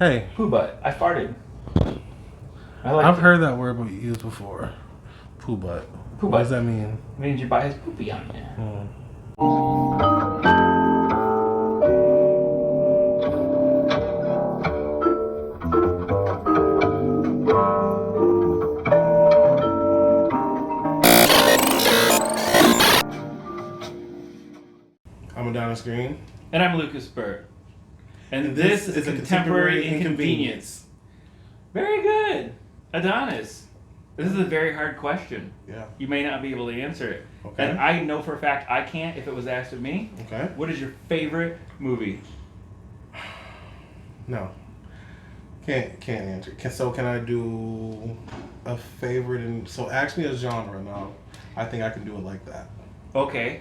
Hey. Poo butt. I farted. I've heard that word used before. Poo butt. Poo butt. What does that mean? It means your butt has poopy on it. I'm Addonis Green. And I'm Lucas Burt. And this is a contemporary inconvenience. Very good. Adonis. This is a very hard question. Yeah. You may not be able to answer it. Okay. And I know for a fact I can't if it was asked of me. Okay. What is your favorite movie? No. Can't answer. Can I do a favorite? So ask me a genre now. I think I can do it like that. Okay.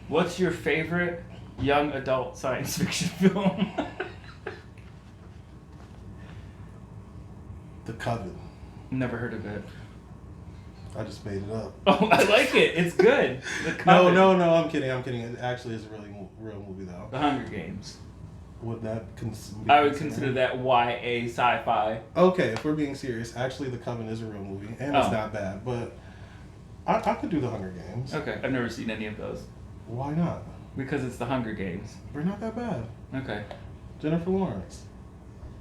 What's your favorite young adult science fiction film? The Coven. Never heard of it. I just made it up. Oh, I like it. It's good. The Coven. No, I'm kidding. It actually is a really real movie though. The Hunger Games. Would that I would consider that YA sci-fi. Okay, if we're being serious, actually The Coven is a real movie, and it's not bad, but I could do The Hunger Games. Okay, I've never seen any of those. Why not? Because it's The Hunger Games. They're not that bad. Okay. Jennifer Lawrence.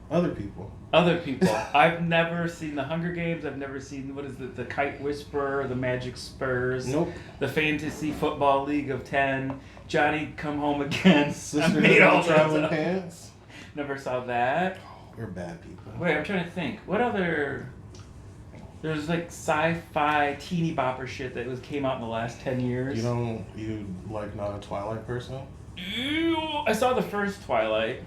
Other people. I've never seen The Hunger Games. I've never seen, what is it, The Kite Whisperer, The Magic Spurs. Nope. The Fantasy Football League of 10. Johnny Come Home Again. Sister of Traveling Pants. Never saw that. Oh, we're bad people. Wait, I'm trying to think. What other... There's like sci-fi teeny bopper shit that came out in the last 10 years. You like not a Twilight person? Ew, I saw the first Twilight.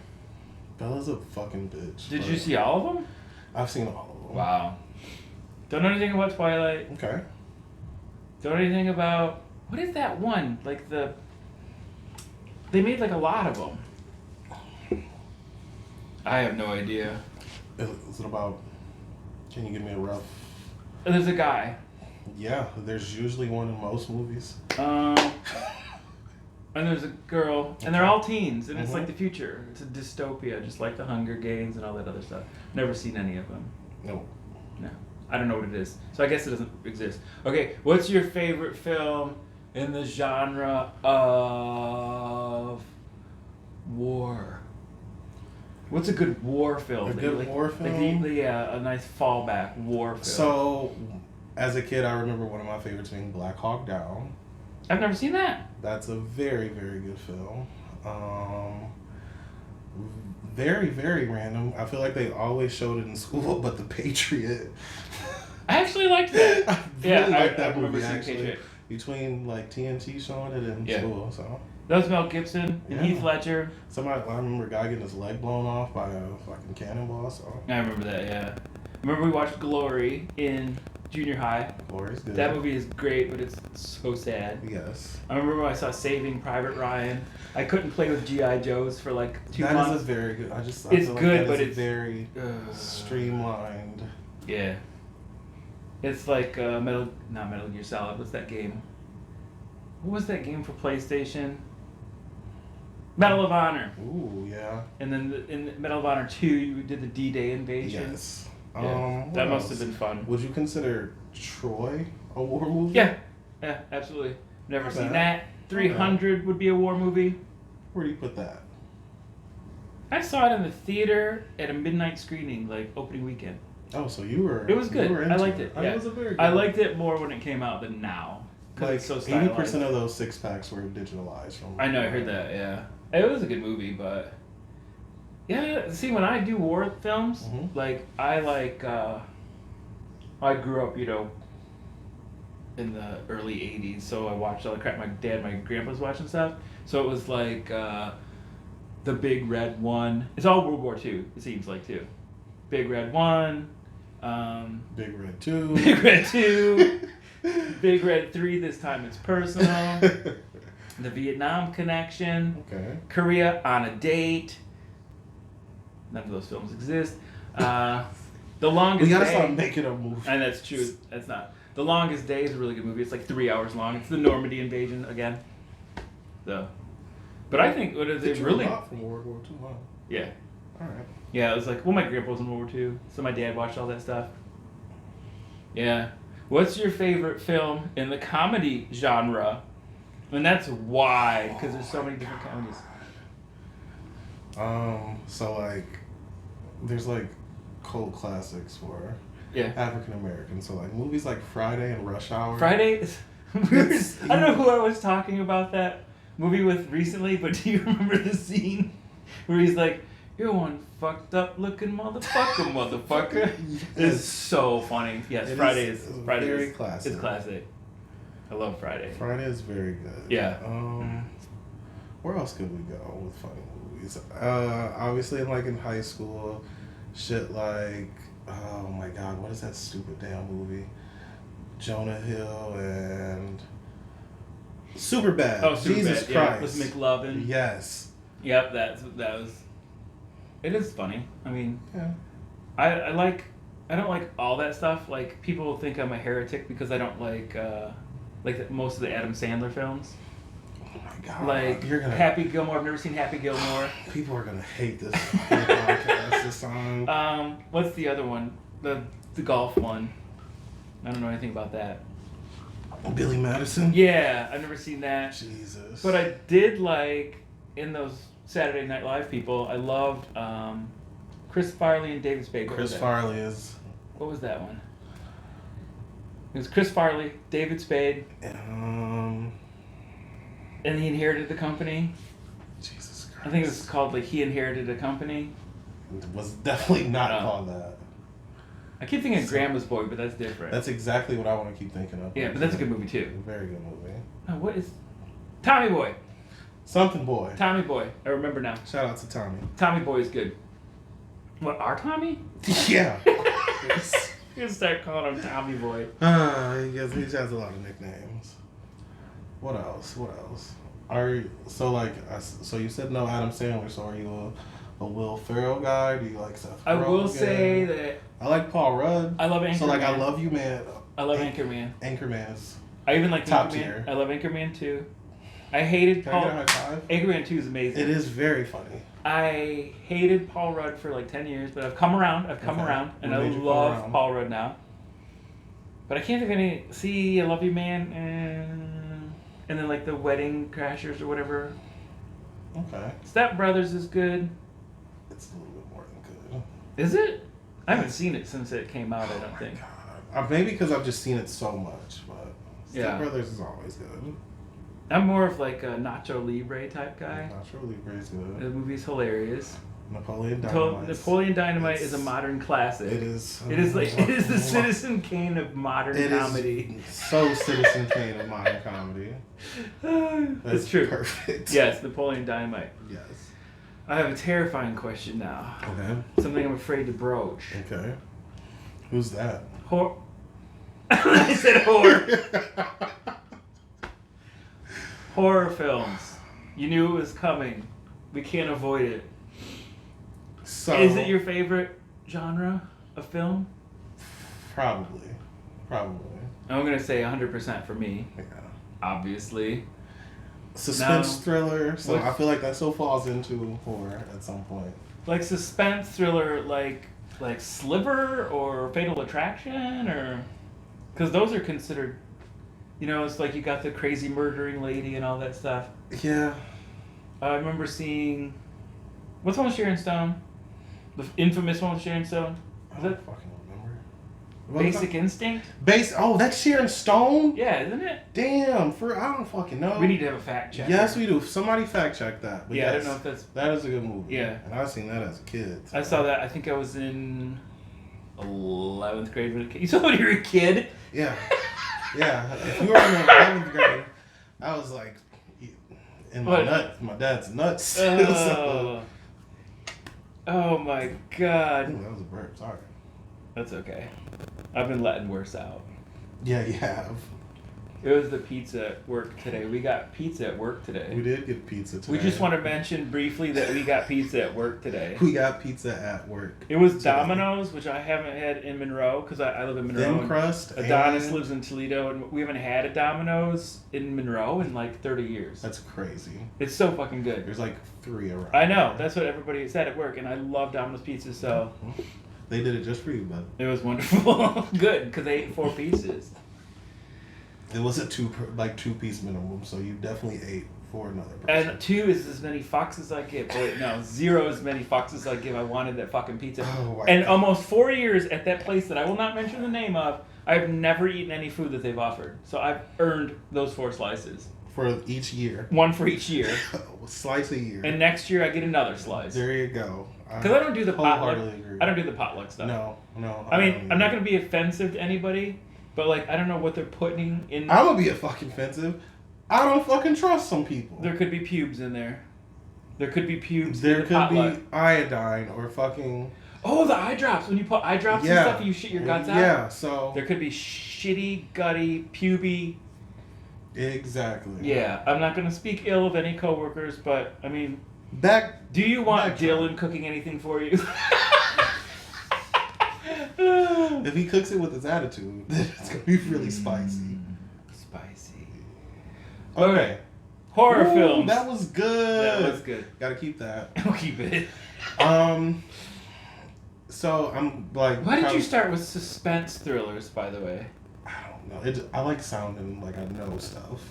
Bella's a fucking bitch. Did you see all of them? I've seen all of them. Wow. Don't know anything about Twilight. Okay. Don't know anything about... What is that one? They made like a lot of them. I have no idea. Is it about... Can you give me a rough... There's a guy. Yeah, there's usually one in most movies. And there's a girl, and they're all teens, and it's like the future. It's a dystopia, just like the Hunger Games and all that other stuff. Never seen any of them. No. I don't know what it is, so I guess it doesn't exist. Okay, what's your favorite film in the genre of war? What's a good war film? A good war film? A nice fallback war film. So, as a kid, I remember one of my favorites being Black Hawk Down. I've never seen that. That's a very, very good film. Very, very random. I feel like they always showed it in school, but The Patriot. I actually liked that. I really liked that I movie, seeing actually. Patriot. Between like TNT showing it in school, so. That was Mel Gibson and Heath Ledger. I remember a guy getting his leg blown off by a fucking cannonball, so. I remember that, yeah. Remember we watched Glory in junior high. Glory's good. That movie is great, but it's so sad. Yes. I remember when I saw Saving Private Ryan. I couldn't play with G.I. Joes for like 2 months. That is a very good. I it's feel good, like but it's it's very streamlined. Yeah. It's like not Metal Gear Solid. What's that game? What was that game for PlayStation? Medal of Honor. Ooh, yeah. And then in Medal of Honor 2, you did the D-Day invasion. Yes. Yeah. That must have been fun. Would you consider Troy a war movie? Yeah, absolutely. Never seen that. 300 would be a war movie. Where do you put that? I saw it in the theater at a midnight screening, like opening weekend. Oh, so you were. It was good. I liked it. Yeah. It was a very good I liked it more when it came out than now. Like it's so stylized. 80% of those 6-packs were digitalized. I know, I heard that, yeah. It was a good movie, but... Yeah, see, when I do war films, I grew up, in the early 80s, so I watched all the crap my dad, my grandpa's watching stuff. So it was like The Big Red One. It's all World War II, it seems like, too. Big Red One. Big Red 2. Big Red 2. Big Red 3, this time it's personal. The Vietnam Connection. Okay. Korea on a Date. None of those films exist. The Longest Day. We gotta start making a movie. And that's true. That's not. The Longest Day is a really good movie. It's like 3 hours long. It's the Normandy invasion again. So, but I think what is it really? From World War II, huh? Yeah. All right. Yeah, it was like, well, my grandpa was in World War II, so my dad watched all that stuff. Yeah. What's your favorite film in the comedy genre? And that's wide, because there's so many different comedies. So like, there's like cult classics for Yeah. African Americans. So like movies like Friday and Rush Hour. Friday is... I don't know who I was talking about that movie with recently, but do you remember the scene where he's like, "You're one fucked up looking motherfucker." Yes. It's so funny. Yes, Friday is very classic. It's classic. I love Friday. Friday is very good. Yeah. Where else could we go with funny movies? Obviously, like in high school, shit like, oh my god, what is that stupid damn movie? Jonah Hill and Superbad. Oh, Superbad. Jesus Christ. Yeah, with McLovin. Yes. Yep, that was. It is funny. I mean, Yeah. I don't like all that stuff. Like, people think I'm a heretic because I don't like most of the Adam Sandler films. Oh my god. Like Happy Gilmore. I've never seen Happy Gilmore. People are gonna hate this podcast. This song. What's the other one? The golf one. I don't know anything about that. Billy Madison. Yeah, I've never seen that. Jesus. But I did like, in those Saturday Night Live people, I loved Chris Farley and David Spade. Chris Farley is. What was that one? It was Chris Farley, David Spade, Um. and He Inherited the Company. Jesus Christ. I think it was called like He Inherited a Company. It was definitely not No. called that. I keep thinking Grandma's Boy, but that's different. That's exactly what I want to keep thinking of. Yeah, but that's a good movie too. Very good movie. Oh, what is Tommy Boy? Something Boy. Tommy Boy. I remember now. Shout out to Tommy. Tommy Boy is good. What, our Tommy? Yeah. You're gonna start calling him Tommy Boy. He has a lot of nicknames. What else? Are you, so you said no Adam Sandler, so are you a Will Ferrell guy? Do you like Seth I will Rogen? say that I like Paul Rudd. I love Anchorman. So like I love you, man. I love Anchorman. Anchorman is I even like top Anchorman. tier. I love Anchorman too. I hated Can Paul. I get a high five? Anchorman 2 is amazing. It is very funny. I hated Paul Rudd for like 10 years, but I've come around. Okay. And What I made you come love around? Paul Rudd now. But I can't think of any. See, I Love You, Man, and then like the Wedding Crashers or whatever. Okay. Step Brothers is good. It's a little bit more than good. Is it? I haven't seen it since it came out. I don't think. Maybe because I've just seen it so much, but Step Yeah. Brothers is always good. I'm more of like a Nacho Libre type guy. Nacho Libre is The good. movie's hilarious. Napoleon Dynamite. Napoleon Dynamite is a It's- modern classic. It is. It is like it is the Citizen Kane of modern It is comedy. so Citizen Kane of modern comedy. That's It's true. Perfect. Yes, Napoleon Dynamite. Yes. I have a terrifying question now. Okay. Something I'm afraid to broach. Okay. Who's that? I said horror. Horror films. You knew it was coming. We can't avoid it. So. Is it your favorite genre of film? Probably. I'm gonna say 100% for me. Yeah. Obviously. Suspense Now, thriller. So what- I feel like that still falls into horror at some point. Like suspense thriller, like Sliver or Fatal Attraction, or because those are considered. You know, it's like you got the crazy murdering lady and all that stuff. Yeah. I remember seeing. What's one with Sharon Stone? The infamous one with Sharon Stone? I Is don't it fucking remember. Basic Instinct? Oh, that's Sharon Stone? Yeah, isn't it? Damn, I don't fucking know. We need to have a fact check. Yes, we do. Somebody fact check that. But Yeah, yes, I don't know if that's. that is a good movie. Yeah. And I've seen that as a kid. I saw that. I think I was in 11th grade when it came. You saw when you were a kid? Yeah. Yeah. If you were in the 11th grade, I was like, in my What? nuts. My dad's nuts. Oh my god. Ooh, that was a burp. Sorry. That's okay. I've been letting worse out. Yeah, you have. It was the pizza at work today. We got pizza at work today. We did get pizza today. We just want to mention briefly that we got pizza at work today. We got pizza at work. It was today. Domino's, which I haven't had in Monroe because I live in Monroe. Thin crust. Adonis lives in Toledo, and we haven't had a Domino's in Monroe in like 30 years. That's crazy. It's so fucking good. There's like 3 around. I know. That's what everybody said at work, and I love Domino's pizza, so... They did it just for you, bud. It was wonderful. Good, because they ate 4 pieces. It was a 2-piece minimum, so you definitely ate for another person. And 2 is as many fucks as I give. Wait, no, 0 as many fucks as I give. I wanted that fucking pizza. Oh, and almost 4 years at that place that I will not mention the name of, I've never eaten any food that they've offered. So I've earned those 4 slices. For each year. 1 for each year. Slice a year. And next year I get another slice. There you go. Because I don't do the potluck. Agree. I don't do the potluck stuff. No. I mean, I'm not going to be offensive to anybody, but like I don't know what they're putting in. I'm gonna be fucking offensive. I don't fucking trust some people. There could be pubes in there. There could be pubes. There in the could potluck. be iodine or fucking. Oh, the eye drops. When you put eye drops and stuff, you shit your guts out. Yeah. So there could be shitty, gutty, puby. Exactly. Yeah, I'm not gonna speak ill of any coworkers, but I mean, do you want Dylan cooking anything for you? If he cooks it with his attitude, it's gonna be really spicy. Spicy. Okay. Horror films. That was good. That was good. Gotta keep that. We'll keep it. So I'm like. Why did you start with suspense thrillers, by the way? I don't know. I like sounding like I know stuff.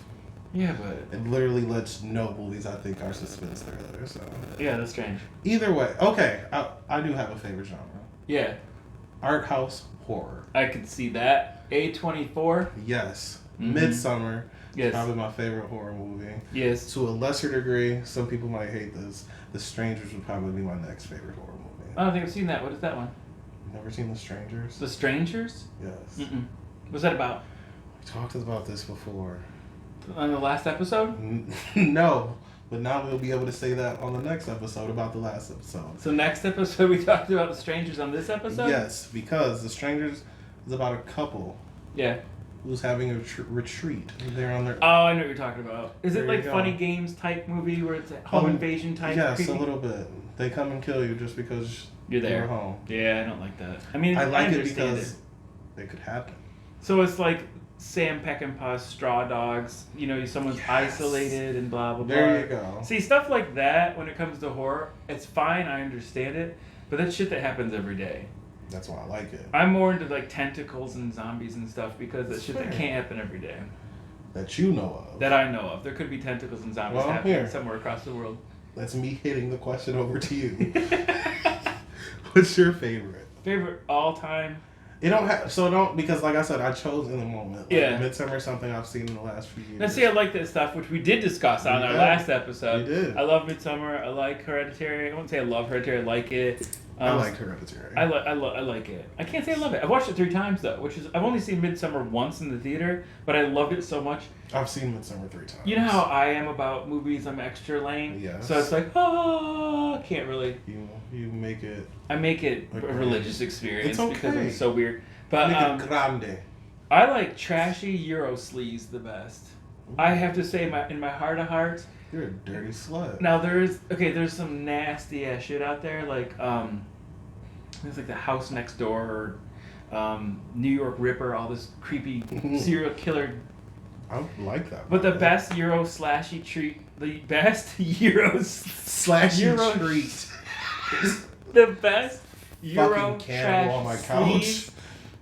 Yeah, but it literally lets know movies I think are suspense thrillers. So. Yeah, that's strange. Either way, okay. I do have a favorite genre. Yeah. Art house horror. I could see that. A24. Yes. Midsummer. Yes. Probably my favorite horror movie. Yes. To a lesser degree, some people might hate this. The Strangers would probably be my next favorite horror movie. I don't think I've seen that. What is that one? Never seen The Strangers? The Strangers? Yes. What's that about? We talked about this before. On the last episode? No. But now we'll be able to say that on the next episode about the last episode. So next episode we talked about The Strangers on this episode? Yes, because The Strangers is about a couple. Yeah. Who's having a retreat. They're on their... Oh, I know what you're talking about. Is it like go. Funny Games type movie where it's a home invasion type? Yes, creepy? a little bit. They come and kill you just because you're there. You're home. Yeah, I don't like that. I mean, I like it understand because it could happen. So it's like Sam Peckinpah's Straw Dogs. You know, someone's isolated and blah, blah, blah. There you go. See, stuff like that, when it comes to horror, it's fine, I understand it, but that's shit that happens every day. That's why I like it. I'm more into like tentacles and zombies and stuff because that's shit that can't happen every day. That you know of. That I know of. There could be tentacles and zombies happening somewhere across the world. That's me hitting the question over to you. What's your favorite? Favorite all time? It don't have because like I said, I chose in the moment. Like, yeah. Midsummer is something I've seen in the last few years. Now see, I like that stuff, which we did discuss on our last episode. We did. I love Midsummer. I like Hereditary. I wouldn't say I love Hereditary. I like it. I liked Hereditary. I like it. I can't say I love it. I've watched it 3 times though, which is I've only seen Midsummer once in the theater, but I loved it so much. I've seen Midsummer 3 times. You know how I am about movies? I'm extra lame. Yes. So it's like, can't really. You make it. I make it a religious experience it's okay. because it's so weird. But make it grande. I like trashy Euro sleaze the best. I have to say, in my heart of hearts. You're a dirty slut. Now there's some nasty ass shit out there like there's like The House Next Door or New York Ripper, all this creepy serial killer. I like that. But the best Euro slashy treat, the best Euro slashy treat, the best Euro trash on my couch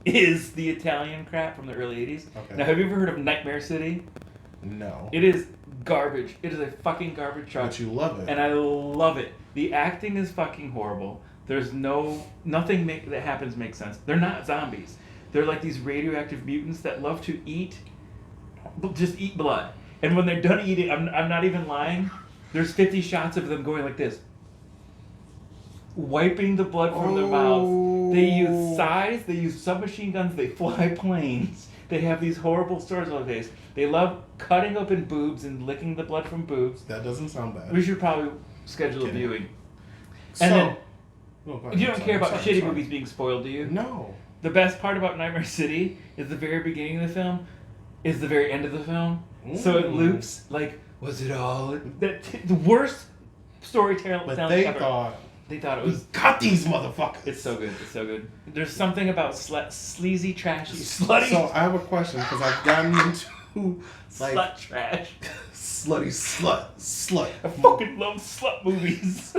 is the Italian crap from the early 80s. Okay. Now, have you ever heard of Nightmare City? No. It is garbage. It is a fucking garbage truck. But you love it. And I love it. The acting is fucking horrible. There's nothing that happens makes sense. They're not zombies. They're like these radioactive mutants that love to just eat blood. And when they're done eating, I'm not even lying, there's 50 shots of them going like this. Wiping the blood from their mouths. They use size, they use submachine guns, they fly planes. They have these horrible stories on their face. They love cutting open boobs and licking the blood from boobs. That doesn't sound bad. We should probably schedule a viewing. And then, you don't care about shitty movies being spoiled, do you? No. The best part about Nightmare City is the very beginning of the film is the very end of the film. So it loops like, was it all the worst storytelling But ever. they thought it was. got these motherfuckers. It's so good. It's so good. There's something about sleazy, trashy, slutty. So I have a question because I've gotten into like slut trash. slutty slut. I fucking love slut movies.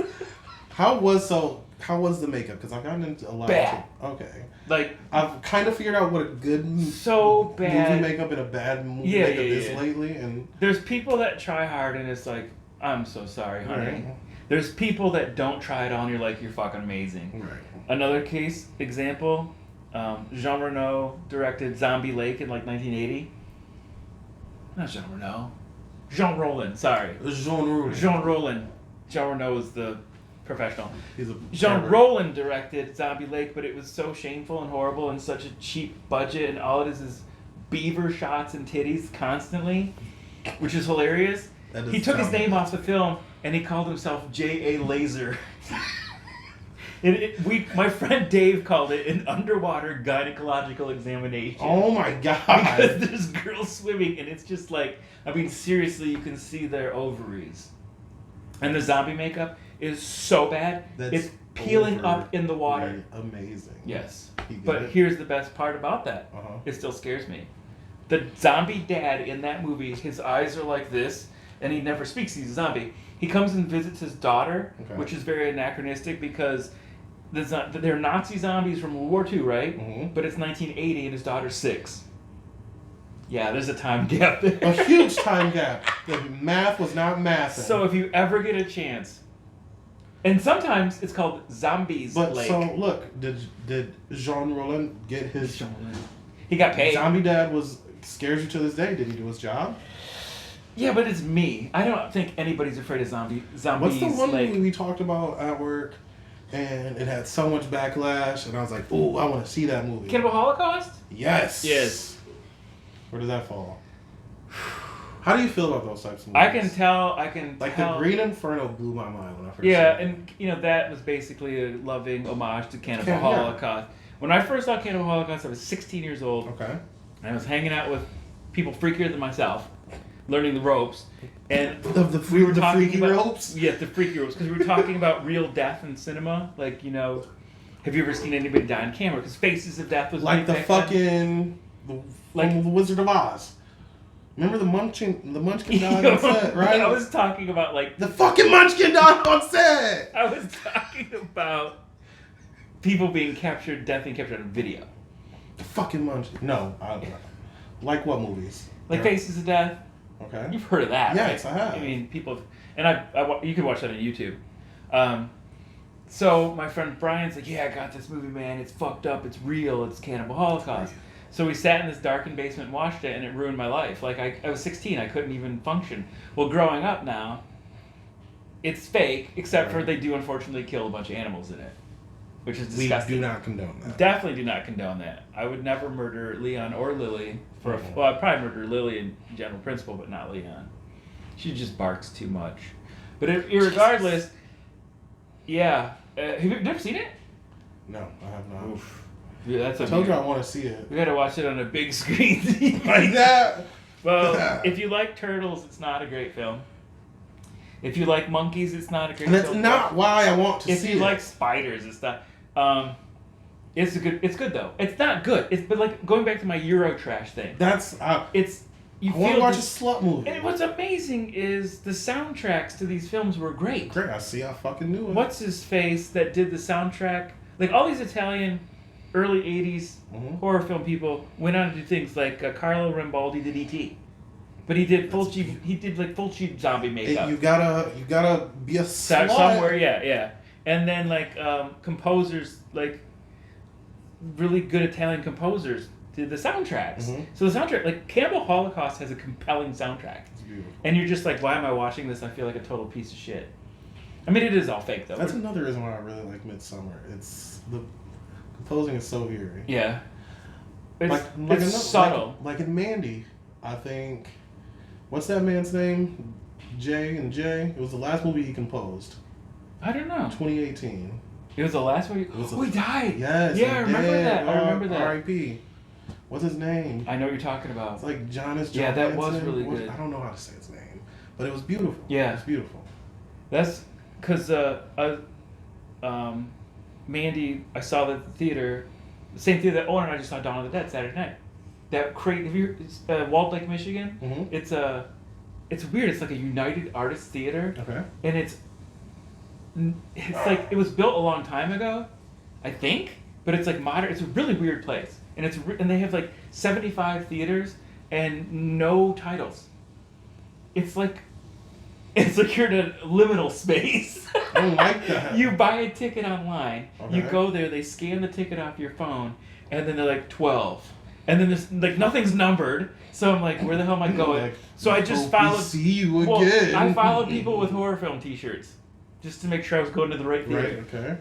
How was the makeup? Because I've gotten into a lot. Bad. Okay. Like I've kind of figured out what a good bad movie makeup and a bad movie makeup is lately, and there's people that try hard and it's like, I'm so sorry, honey. Right. There's people that don't try it on. You're like, you're fucking amazing. Right. Another example, Jean Reno directed Zombie Lake in like 1980. Not Jean Reno. Jean Rollin, sorry. Jean Rollin. Jean Reno is the professional. He's a Jean Rollin directed Zombie Lake, but it was so shameful and horrible and such a cheap budget, and all it is beaver shots and titties constantly, which is hilarious. He took his name off the film and he called himself J.A. Laser. My friend Dave called it an underwater gynecological examination. Oh my god! Because there's girls swimming and it's just like, I mean, seriously, you can see their ovaries. And the zombie makeup is so bad, it's peeling up in the water. Amazing. Yes. But here's the best part about that. It still scares me. The zombie dad in that movie, his eyes are like this, and he never speaks. He's a zombie. He comes and visits his daughter, which is very anachronistic because they're Nazi zombies from World War II, right? Mm-hmm. But it's 1980 and his daughter's 6. Yeah, there's a time gap there. A huge time gap. The math was not mathing. So if you ever get a chance, and sometimes it's called Zombies Lake. So look, did Jean Rollin get his? He got paid. Zombie Dad scares you to this day. Did he do his job? Yeah, but it's me. I don't think anybody's afraid of zombies. What's the one movie we talked about at work, and it had so much backlash, and I was like, "Oh, I want to see that movie." Cannibal Holocaust? Yes. Yes. Where does that fall? How do you feel about those types of movies? I can tell. Like The Green Inferno blew my mind when I first saw it. and that was basically a loving homage to Cannibal Holocaust. When I first saw Cannibal Holocaust, I was 16 years old. Okay. And I was hanging out with people freakier than myself, learning the ropes. And the freaky ropes? Yeah, the freaky ropes. Because we were talking about real death in cinema. Like, have you ever seen anybody die on camera? Because Faces of Death was like the fucking... Like the Wizard of Oz. Remember the Munchkin died on set, right? I was talking about the fucking Munchkin died on set! I was talking about people being captured on video. The fucking Munchkin. No, I don't know. Like what movies? Like Faces of Death. Okay. You've heard of that, yes, right? I have. I mean, people... And you can watch that on YouTube. So my friend Brian's like, yeah, I got this movie, man. It's fucked up. It's real. It's Cannibal Holocaust. So we sat in this darkened basement and watched it, and it ruined my life. Like, I was 16. I couldn't even function. Well, growing up now, it's fake, except for they do unfortunately kill a bunch of animals in it, which is disgusting. We do not condone that. Definitely do not condone that. I would never murder Leon or Lily. Well, I'd probably murder Lily in general principle, but not Leon. She just barks too much. But irregardless, yeah. Have you ever seen it? No, I have not. Oof. Yeah, I told you I want to see it. We gotta watch it on a big screen. Like that? Well, if you like turtles, it's not a great film. If you like monkeys, it's not a great film. That's not why I want to see it. If you like spiders, it's not. It's good though. It's not good. But like going back to my Eurotrash thing. I want to watch a slut movie. And what's amazing is the soundtracks to these films were great. Great, I see. I fucking knew it. What's his face that did the soundtrack? Like all these Italian early 80s horror film people went on to do things like Carlo Rambaldi did E.T. But he did full cheap zombie makeup. You gotta be a slut. Somewhere, yeah. And then like composers, like really good Italian composers did the soundtracks. Mm-hmm. So the soundtrack, like Cannibal Holocaust has a compelling soundtrack. It's beautiful. And you're just like, why am I watching this? I feel like a total piece of shit. I mean, it is all fake though. That's another reason why I really like Midsommar. It's the composing is so eerie. Yeah. It's subtle. Like in Mandy, I think. What's that man's name? J. It was the last movie he composed. I don't know. 2018. It was the last movie? He died. Yes. Yeah, I remember that. R.I.P. What's his name? I know what you're talking about. It's like Jonas Johansson. Yeah, that was really good. I don't know how to say his name, but it was beautiful. Yeah. It was beautiful. That's because Mandy, I saw that at the theater, the same theater that Owen and I just saw Dawn of the Dead Saturday night. That crazy, have you Walled Lake, Michigan? Mm-hmm. It's weird. It's like a United Artists Theater. Okay. And it's like, it was built a long time ago, I think, but it's like modern. It's a really weird place. And and they have like 75 theaters and no titles. It's like you're in a liminal space. I don't like that. You buy a ticket online, Okay. you go there, they scan the ticket off your phone, and then they're like 12. And then there's like nothing's numbered. So I'm like, where the hell am I going? Like, so I just followed. See you again. I followed people with horror film T-shirts, just to make sure I was going to the right theater. Right. Okay.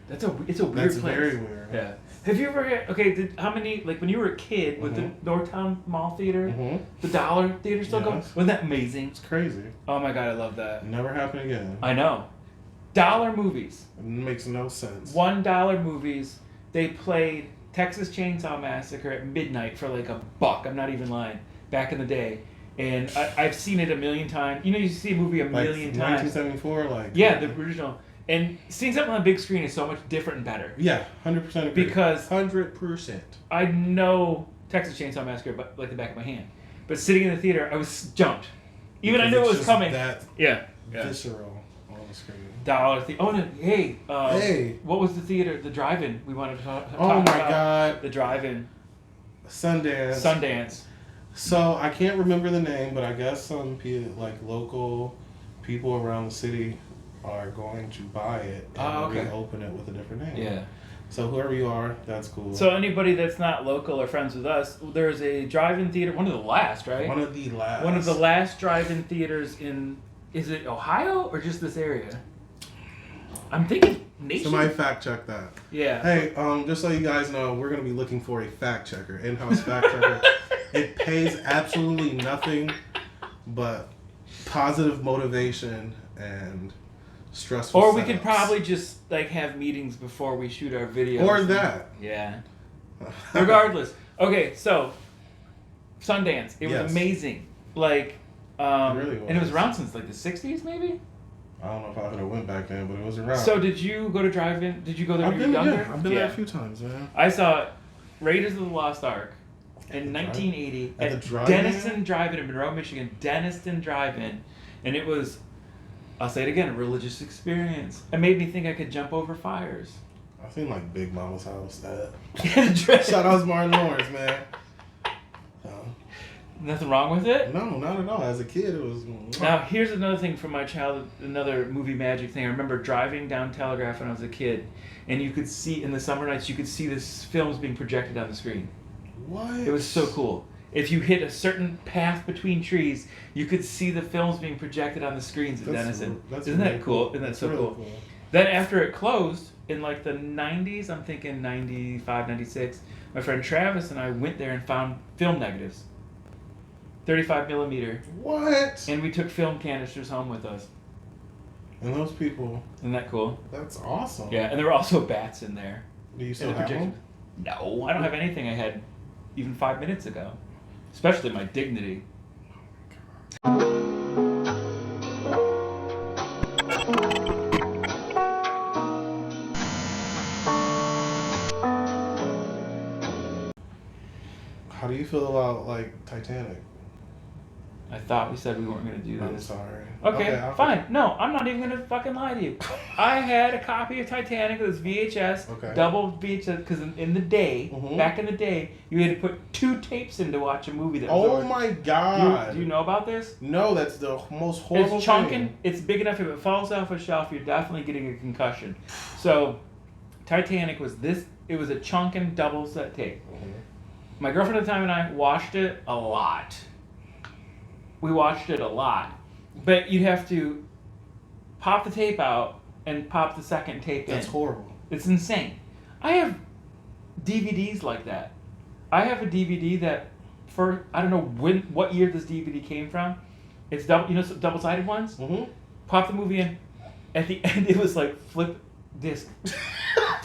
It's a weird That's place. very weird. Yeah. Have you ever had, how many, like when you were a kid with the Northtown Mall Theater, the Dollar Theater still going? Wasn't that amazing? It's crazy. Oh my God, I love that. Never happen again. I know. Dollar movies. It makes no sense. $1 movies. They played Texas Chainsaw Massacre at midnight for like $1. I'm not even lying. Back in the day. And I've seen it a million times. You know, you see a movie a million times. 1974, like. Yeah, the original. And seeing something on the big screen is so much different and better. Yeah, 100% agree. Because 100%. I know Texas Chainsaw Massacre like the back of my hand. But sitting in the theater, I was jumped. Even I knew it was coming. Yeah. Visceral on the screen. Dollar Oh, no, hey. Hey. What was the theater? The drive-in we wanted to talk Oh about. my God. The drive-in. Sundance. So I can't remember the name, but I guess some local people around the city are going to buy it and reopen it with a different name. Yeah. So whoever you are, that's cool. So anybody that's not local or friends with us, there's a drive-in theater, one of the last, right? One of the last drive-in theaters in, is it Ohio or just this area? I'm thinking nation. Somebody fact check that. Yeah. Hey, just so you guys know, we're going to be looking for a fact checker, in-house fact checker. It pays absolutely nothing but positive motivation and stressful Or we setups. could probably just like have meetings before we shoot our videos. Or that. Yeah. Regardless. Okay, so Sundance. It was Yes. amazing. Like, It really was. and it was around since like the 60s maybe? I don't know if I could have went back then, but it was around. So did you go to drive-in? Did you go there I've when you been, were younger? yeah, I've been there a few times, man. I saw Raiders of the Lost Ark in 1980 at the drive-in? Denison Drive-In in Monroe, Michigan. Denison Drive-In. And it was, I'll say it again, a religious experience. It made me think I could jump over fires. I've seen like Big Mama's house. Shout Shout out to Martin Lawrence, man. Nothing wrong with it? No, not at all. As a kid, it was. Now, here's another thing from my childhood, another movie magic thing. I remember driving down Telegraph when I was a kid, and you could see, in the summer nights, you could see this films being projected on the screen. What? It was so cool. If you hit a certain path between trees, you could see the films being projected on the screens at Denison. Isn't that cool? Isn't that so really cool? Then after it closed, in like the 90s, I'm thinking 95, 96, my friend Travis and I went there and found film negatives. 35 millimeter. What? And we took film canisters home with us. And those people. Isn't that cool? That's awesome. Yeah, and there were also bats in there. Do you still have them? No, I don't have anything I had even 5 minutes ago. Especially my dignity. How do you feel about like Titanic? I thought we said we weren't going to do this. I'm sorry. Okay, fine. No, I'm not even going to fucking lie to you. I had a copy of Titanic. It was VHS, double VHS, because in the day, back in the day, you had to put 2 tapes in to watch a movie that was over. My God. Do you know about this? No, that's the most horrible It's chunking. thing. It's big enough if it falls off a shelf, you're definitely getting a concussion. So, Titanic was this. It was a chunking double set tape. My girlfriend at the time and I watched it a lot. We watched it a lot. But you'd have to pop the tape out and pop the second tape in. That's horrible. It's insane. I have DVDs like that. I have a DVD that, I don't know what year this DVD came from. It's double-sided ones? Pop the movie in. At the end, it was like flip disc.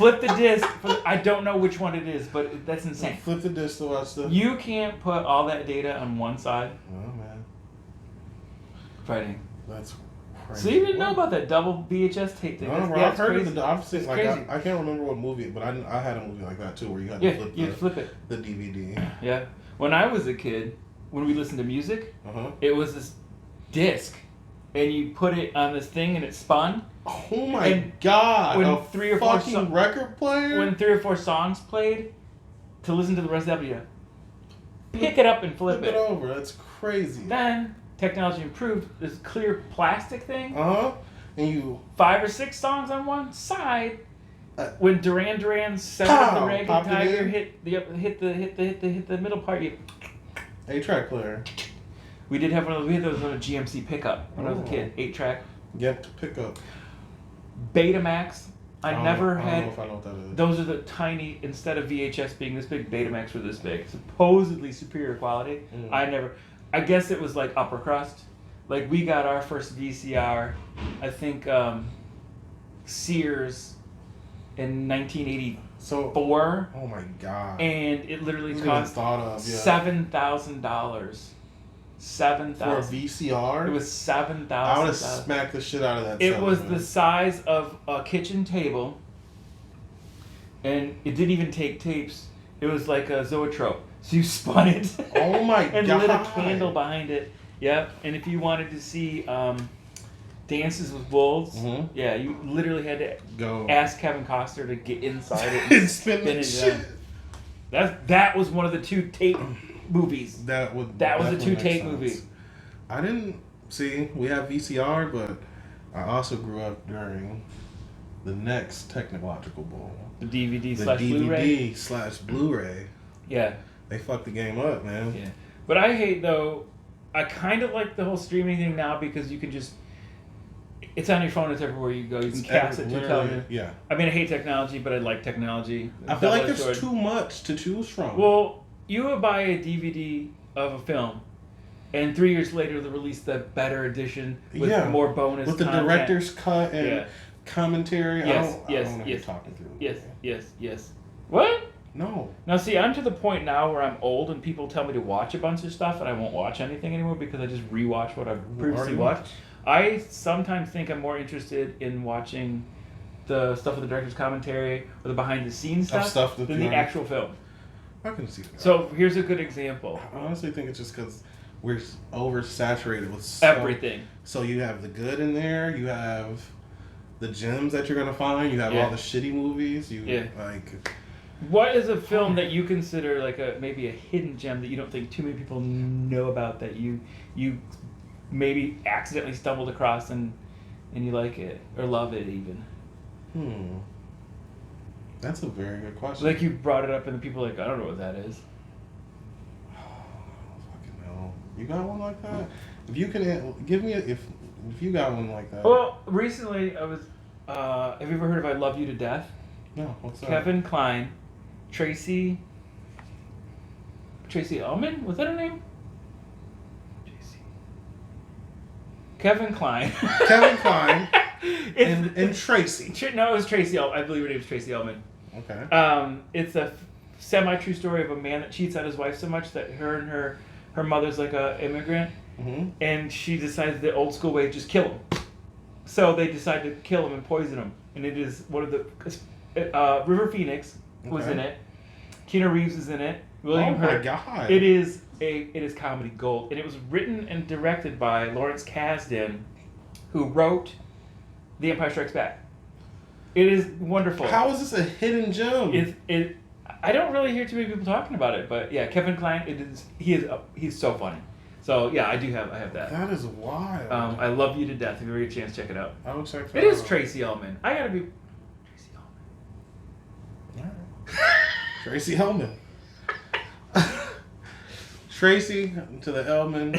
Flip the disc. I don't know which one it is, but that's insane. Flip the disc to watch the... You can't put all that data on one side. Oh, man. Fighting. That's crazy. So you didn't know about that double VHS tape thing? No, bro, I've heard of the... I've seen, like, I can't remember what movie, but I had a movie like that, too, where you had to flip it. The DVD. Yeah. When I was a kid, when we listened to music, it was this disc, and you put it on this thing, and it spun. Oh my God! When 3 or 4 record player. When 3 or 4 songs played, to listen to the rest of it, pick it up and flip it over. That's crazy. Then technology improved. This clear plastic thing. And you 5 or 6 songs on one side. When Duran Duran's "Seven of the Ragged Tiger" hit the middle part, you 8-track player. We did have one of those. We had those on a GMC pickup when I was a kid. 8-track. Yep, pickup. Betamax. I never had. I don't know if I know what that is. Those are the tiny. Instead of VHS being this big, Betamax were this big. Supposedly superior quality. I guess it was like upper crust. Like we got our first VCR. I think Sears in 1984. Oh my God. And it literally cost $7,000. $7,000 for a VCR. It was $7,000. I would have smacked the shit out of that. It was the size of a kitchen table, and it didn't even take tapes. It was like a zoetrope. So you spun it. Oh my and God! And lit a candle behind it. Yep. And if you wanted to see Dances with Wolves, yeah, you literally had to ask Kevin Costner to get inside it and spin it. Shit. That was one of the 2 tape movies. That was the 2 tape movies. I didn't see. We have VCR, but I also grew up during the next technological boom. The DVD/Blu-ray. Blu-ray. Yeah. They fucked the game up, man. Yeah. But I hate though. I kind of like the whole streaming thing now because you can just. It's on your phone. It's everywhere you go. You can cast it to your television. Yeah. I mean, I hate technology, but I like technology. I feel like there's too much to choose from. Well, you would buy a DVD of a film, and 3 years later they'll release the better edition with more bonus with the content. director's cut and commentary. Yes, I don't know who you're talking to. Yes. What? No. Now, see, I'm to the point now where I'm old and people tell me to watch a bunch of stuff and I won't watch anything anymore because I just rewatch what I've previously watched. I sometimes think I'm more interested in watching the stuff with the director's commentary or the behind-the-scenes stuff than the actual film. I can see that. So here's a good example. I honestly think it's just because we're oversaturated with everything. So you have the good in there. You have the gems that you're gonna find. You have all the shitty movies. What is a film that you consider like maybe a hidden gem that you don't think too many people know about that you maybe accidentally stumbled across and you like it or love it even? That's a very good question. Like you brought it up and the people are like, I don't know what that is. Fucking hell. You got one like that? If you can give me if you got one like that. Well, recently I was have you ever heard of I Love You to Death? No, what's that? Kevin Kline, Tracy Ullman? Was that her name? Kevin Kline. Kevin Kline. and Tracy. No, it was Tracy Ullman. I believe her name was Tracy Ullman. Okay. It's a semi-true story of a man that cheats on his wife so much that her and her mother's like a immigrant, and she decides the old school way, just kill him. So they decide to kill him and poison him, and it is one of the River Phoenix was in it. Keanu Reeves is in it. William Hurt. Oh my God! It is comedy gold, and it was written and directed by Lawrence Kasdan, who wrote The Empire Strikes Back. It is wonderful. How is this a hidden gem? I don't really hear too many people talking about it, but yeah, Kevin Kline. He's so funny. So yeah, I have that. That is wild. I Love You to Death. If you ever get a chance, check it out. I will check that out. It is Tracy Ullman. I gotta be Tracy Ullman. All right. Tracy Ullman. Tracy to the Ullman.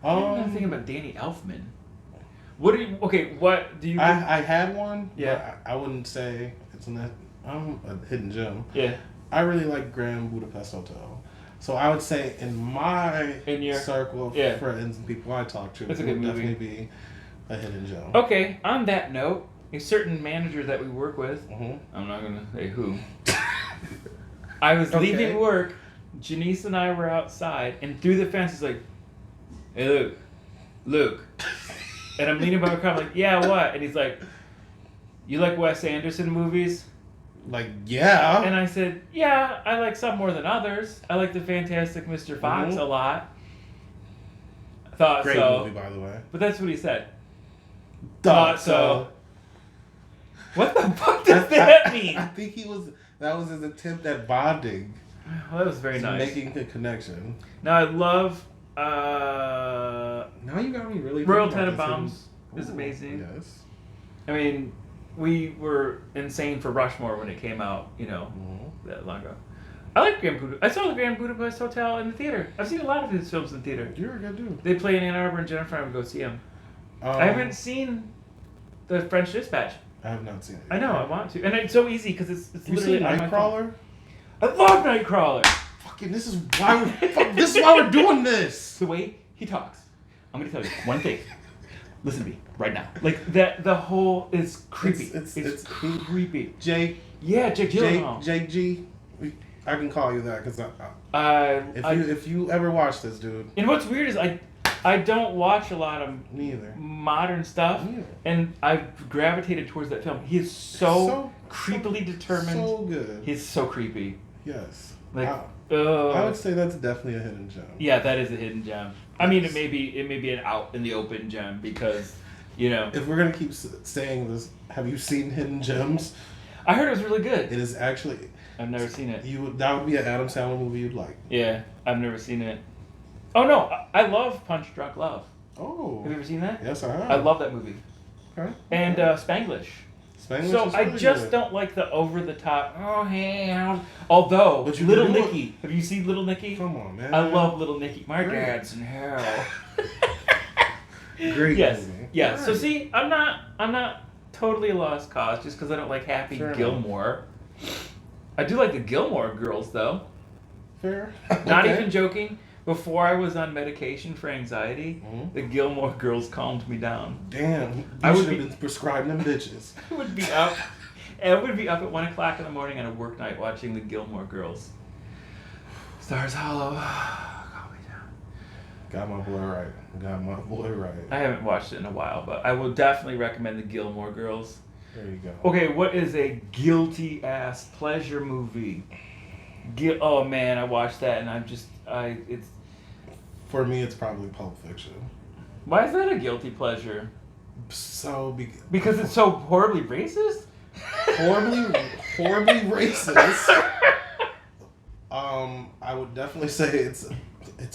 I'm thinking about Danny Elfman. What do you? I had one. Yeah. I wouldn't say it's a hidden gem. Yeah. I really like Grand Budapest Hotel. So I would say in your circle of friends and people I talk to, it's a good movie. Definitely be a hidden gem. Okay. On that note, a certain manager that we work with. Mm-hmm. I'm not gonna say who. I was Okay. leaving work. Janice and I were outside, and through the fence, he's like, "Hey, Luke." And I'm leaning by my car, I'm like, "Yeah, what?" And he's like, "You like Wes Anderson movies?" Like, yeah. And I said, "Yeah, I like some more than others. I like the Fantastic Mr. Fox a lot." Thought Great so. movie, by the way. But that's what he said. Thought so. What the fuck does that mean? I think that was his attempt at bonding. Well, that was very nice. Making the connection. Now I love Now you got me really Royal thinking about Tenenbaums this. is Ooh, amazing. Yes. I mean, we were insane for Rushmore when it came out, Mm-hmm. that long ago. I like Grand Budapest. I saw the Grand Budapest Hotel in the theater. I've seen a lot of his films in the theater. You're a good dude. They play in Ann Arbor, and Jennifer and I would go see them. I haven't seen the French Dispatch. I have not seen it. I know, I want to. And it's so easy because it's You literally seen on my phone. Nightcrawler? I love Nightcrawler. Fucking, this is why we're doing this. The way he talks. I'm going to tell you one thing. Listen to me right now. Like, the whole is creepy. It's creepy. Jake. Yeah, Jake Gyllenhaal. Jake G. I can call you that because if you ever watch this, dude. And what's weird is I don't watch a lot of Neither. modern stuff, and I've gravitated towards that film. He is so creepily determined. So good. He's so creepy. Yes. Like, I would say that's definitely a hidden gem. Yeah, that is a hidden gem. I mean, it may be an out in the open gem because, If we're gonna keep saying this, have you seen Hidden Gems? I heard it was really good. It is actually. I've never seen it. That would be an Adam Sandler movie you'd like. Yeah, I've never seen it. Oh no, I love Punch Drunk Love. Oh. Have you ever seen that? Yes, I have. I love that movie. Okay. And Spanglish. Spanglish So is I really just good. don't like the over the top. Oh hey, although But you Little can do Nicky. Have you seen Little Nicky? Come on, man. I love Little Nicky. My Great. dad's in hell. Great Yes. movie. Yeah. Right. So see, I'm not totally a lost cause just because I don't like Happy Fair enough. Gilmore. I do like the Gilmore Girls though. Fair. Not Okay. even joking. Before I was on medication for anxiety, Mhm. the Gilmore Girls calmed me down. Damn. I You would should have be- been prescribing them bitches. I would be up. I would be up at 1:00 in the morning on a work night watching the Gilmore Girls. Stars Hollow. Calm me down. Got my boy right. I haven't watched it in a while, but I will definitely recommend the Gilmore Girls. There you go. Okay, what is a guilty ass pleasure movie? Oh man, I watched that and it's. For me, it's probably Pulp Fiction. Why is that a guilty pleasure? So Because it's so horribly racist. horribly racist. I would definitely say it's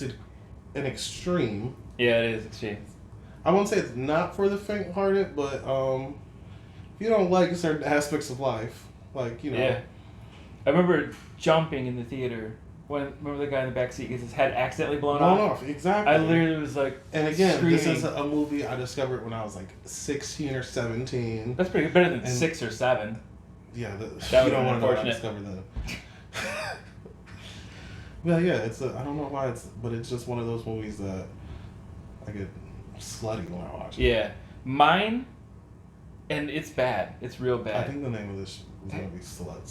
an extreme. Yeah, it is extreme. I won't say it's not for the faint-hearted, but if you don't like certain aspects of life, like Yeah. I remember jumping in the theater when remember the guy in the back seat gets his head accidentally blown off. Exactly. I literally was like, And again, screaming. this is a movie I discovered when I was like 16 or 17. That's pretty good. Better than And- 6 or 7. Yeah, That you would've don't been want to know what I unfortunate. discovered then. Well, yeah, I don't know why but it's just one of those movies that I get slutty when I watch it. Yeah. Mine, and it's bad. It's real I bad. think the name of this is going to be Slut.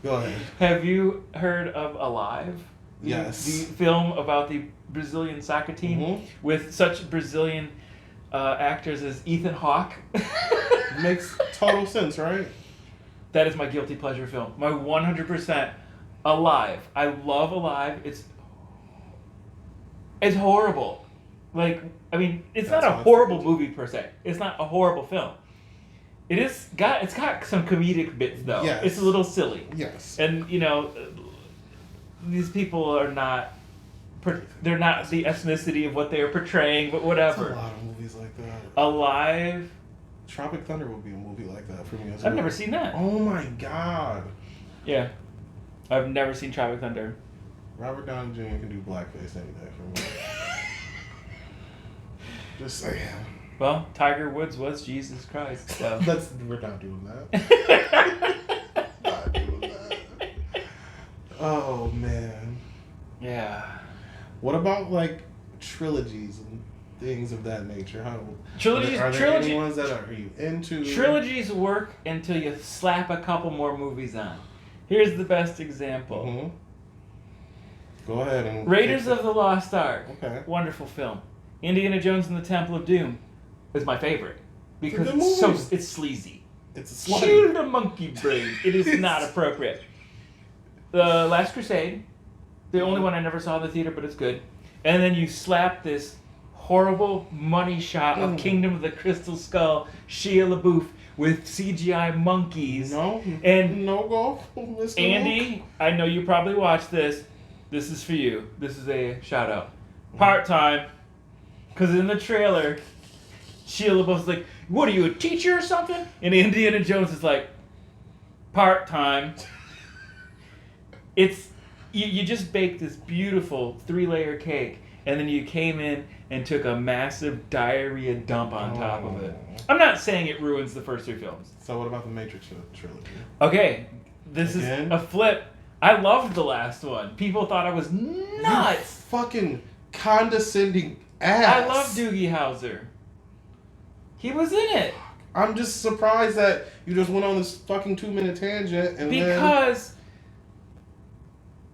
Go ahead. Have you heard of Alive? Yes. The film about the Brazilian soccer team Mhm. with such Brazilian actors as Ethan Hawke. Makes total sense, right? That is my guilty pleasure film. My 100% Alive. I love Alive. It's horrible. Like, I mean, it's That's not a how it's horrible supposed movie per se. It's not a horrible film. It's got some comedic bits though. Yes. It's a little silly. Yes. And these people are not. They're not the ethnicity of what they are portraying, but There's whatever. a lot of movies like that. Alive. Tropic Thunder would be a movie like that for me as well. I've never seen that. Oh my god. Yeah, I've never seen Tropic Thunder. Robert Downey Jr. can do blackface any day for me. Just saying. Well, Tiger Woods was Jesus Christ, so. We're not doing that. Not doing that. Oh man. Yeah. What about like trilogies and things of that nature? Trilogies. Are there any ones that are you into? Trilogies work until you slap a couple more movies on. Here's the best example. Mm-hmm. Go ahead and Raiders of the Lost Ark. Okay. Wonderful film. Indiana Jones and the Temple of Doom is my favorite because it's sleazy. It's a slutty. Shoot a monkey brain. It is not appropriate. The Last Crusade, the only one I never saw in the theater, but it's good. And then you slap this horrible money shot of Kingdom of the Crystal Skull, Shia LaBeouf with CGI monkeys. No go, Mr. Andy, Luke. I know you probably watched this. This is for you. This is a shout out. Part-time. Because in the trailer, Shia LaBeouf's like, what are you, a teacher or something? And Indiana Jones is like, part-time. It's, you just baked this beautiful 3-layer cake, and then you came in and took a massive diarrhea dump on top of it. I'm not saying it ruins the first 3 films. So what about the Matrix trilogy? Okay, this is a flip. I loved the last one. People thought I was nuts. You fucking condescending ass. I love Doogie Howser. He was in it. I'm just surprised that you just went on this fucking 2-minute tangent and because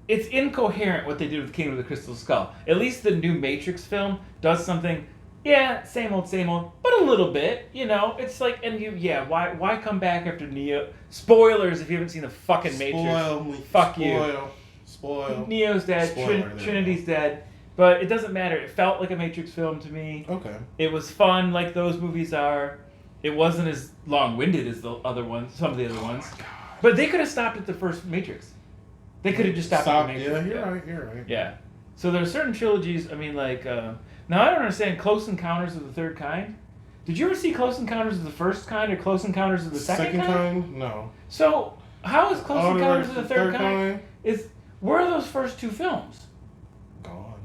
it's incoherent what they did with Kingdom of the Crystal Skull. At least the new Matrix film does something, same old, but a little bit, It's like, why come back after Neo? Spoilers if you haven't seen the fucking Matrix. Fuck you. Spoil. Neo's dead, Trinity's dead, but it doesn't matter. It felt like a Matrix film to me. Okay. It was fun like those movies are. It wasn't as long-winded as the other ones, some of the other ones. But they could have stopped at the first Matrix. They could have just stopped at the Matrix. Yeah, you're right. Yeah. So there are certain trilogies, now I don't understand Close Encounters of the Third Kind. Did you ever see Close Encounters of the First Kind or Close Encounters of the Second Kind? No. So, how is Close Encounters of the Third Kind? Where are those first 2 films? Gone.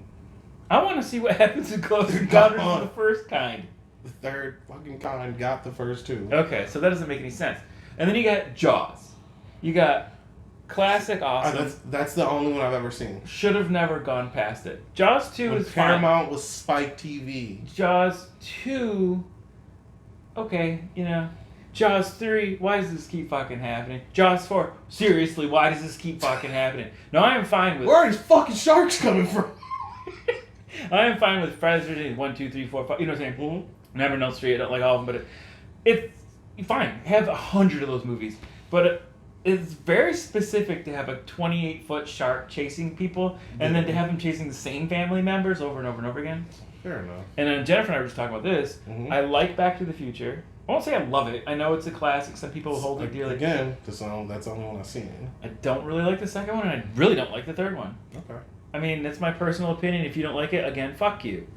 I want to see what happens in Close Encounters of the First Kind. The third fucking kind got the first 2. Okay, so that doesn't make any sense. And then you got Jaws. You got classic awesome. That's the only one I've ever seen. Should have never gone past it. Jaws 2 is fine. Paramount was Spike TV. Jaws 2, okay, Jaws 3, why does this keep fucking happening? Jaws 4, seriously, why does this keep fucking happening? No, I am fine with... Where are these fucking sharks coming from? I am fine with Friday the 13th, 1, 2, 3, 4, 5, you know what I'm saying? Mm-hmm. Never Know Street, I don't like all of them, but it's fine. Have 100 of those movies. But it's very specific to have a 28-foot shark chasing people, and then to have them chasing the same family members over and over and over again. Fair enough. And then Jennifer and I were just talking about this. Mm-hmm. I like Back to the Future. I won't say I love it. I know it's a classic. Some people hold it dearly. Again, that's the only one I've seen. I don't really like the second one, and I really don't like the third one. Okay. I mean, that's my personal opinion. If you don't like it, again, fuck you.